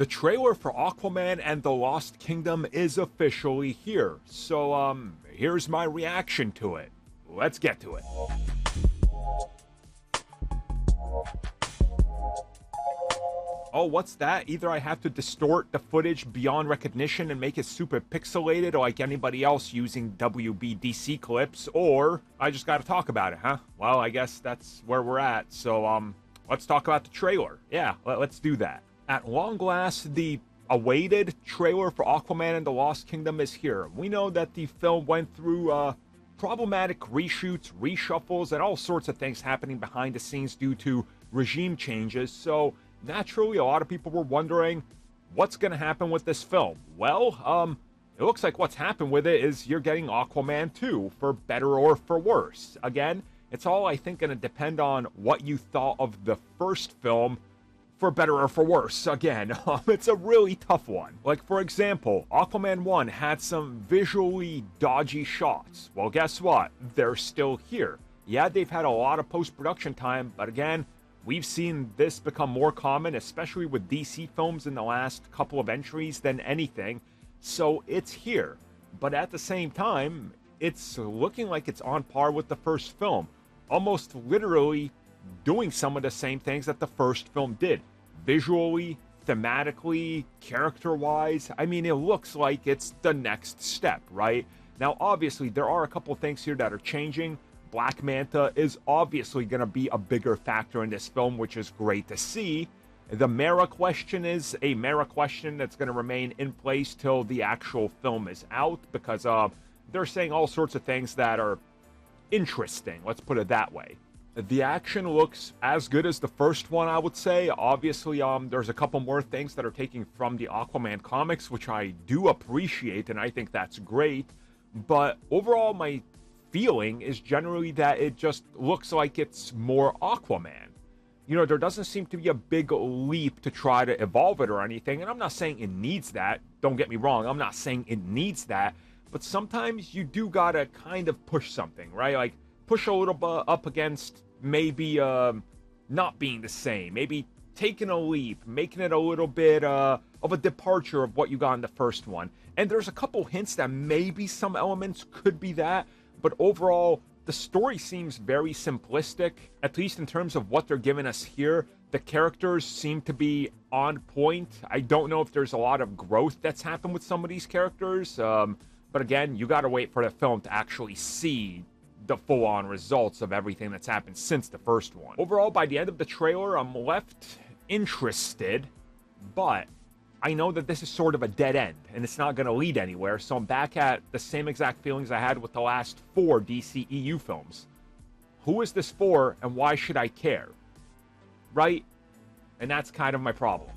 The trailer for Aquaman and the Lost Kingdom is officially here, so here's my reaction to it. Let's get to it. Oh, what's that? Either I have to distort the footage beyond recognition and make it super pixelated like anybody else using WBDC clips, or I just gotta talk about it, huh? Well, I guess that's where we're at, so let's talk about the trailer. Yeah, let's do that. At long last, the awaited trailer for Aquaman and the Lost Kingdom is here. We know that the film went through problematic reshoots, reshuffles, and all sorts of things happening behind the scenes due to regime changes, so naturally a lot of people were wondering what's going to happen with this film. Well, it looks like what's happened with it is you're getting Aquaman 2, for better or for worse. Again, it's all, I think, going to depend on what you thought of the first film, for better or for worse. Again, it's a really tough one. Like, for example, Aquaman 1 had some visually dodgy shots. Well, guess what? They're still here. Yeah, they've had a lot of post-production time, but again, we've seen this become more common, especially with DC films in the last couple of entries than anything, so it's here. But at the same time, it's looking like it's on par with the first film, almost literally doing some of the same things that the first film did. Visually, thematically, character-wise, I mean, it looks like it's the next step, right? Now, obviously, there are a couple things here that are changing. Black Manta is obviously going to be a bigger factor in this film, which is great to see. The Mera question is a Mera question that's going to remain in place till the actual film is out, because they're saying all sorts of things that are interesting, let's put it that way. The action looks as good as the first one, I would say. Obviously, there's a couple more things that are taken from the Aquaman comics, which I do appreciate, and I think that's great. But overall, my feeling is generally that it just looks like it's more Aquaman. You know, there doesn't seem to be a big leap to try to evolve it or anything, and I'm not saying it needs that. Don't get me wrong, I'm not saying it needs that, but sometimes you do gotta kind of push something, right? Like, push a little bit up against maybe not being the same, maybe taking a leap, making it a little bit of a departure of what you got in the first one. And there's a couple hints that maybe some elements could be that, but overall, the story seems very simplistic, at least in terms of what they're giving us here. The characters seem to be on point. I don't know if there's a lot of growth that's happened with some of these characters, but again, you gotta wait for the film to actually see the full-on results of everything that's happened since the first one. Overall, by the end of the trailer, I'm left interested, but I know that this is sort of a dead end, and it's not going to lead anywhere, so I'm back at the same exact feelings I had with the last 4 DCEU films. Who is this for, and why should I care? Right? And that's kind of my problem.